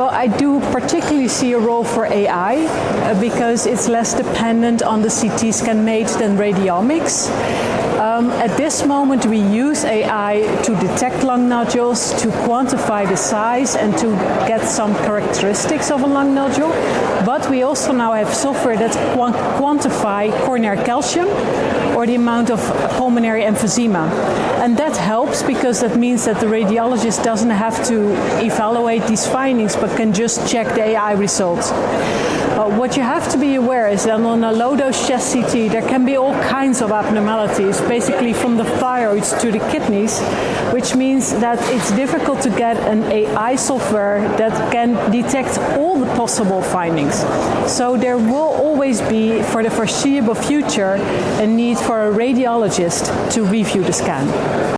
Well, I do particularly see a role for AI because it's less dependent on the CT scan made than radiomics. At this moment we use AI to detect lung nodules, to quantify the size and to get some characteristics of a lung nodule. But we also now have software that quantify coronary calcium or the amount of pulmonary emphysema. And that helps because that means that the radiologist doesn't have to evaluate these findings but can just check the AI results. What you have to be aware is that on a low-dose chest CT there can be all kinds of abnormalities, basically from the thyroids to the kidneys, which means that it's difficult to get an AI software that can detect all the possible findings. So there will always be, for the foreseeable future, a need for a radiologist to review the scan.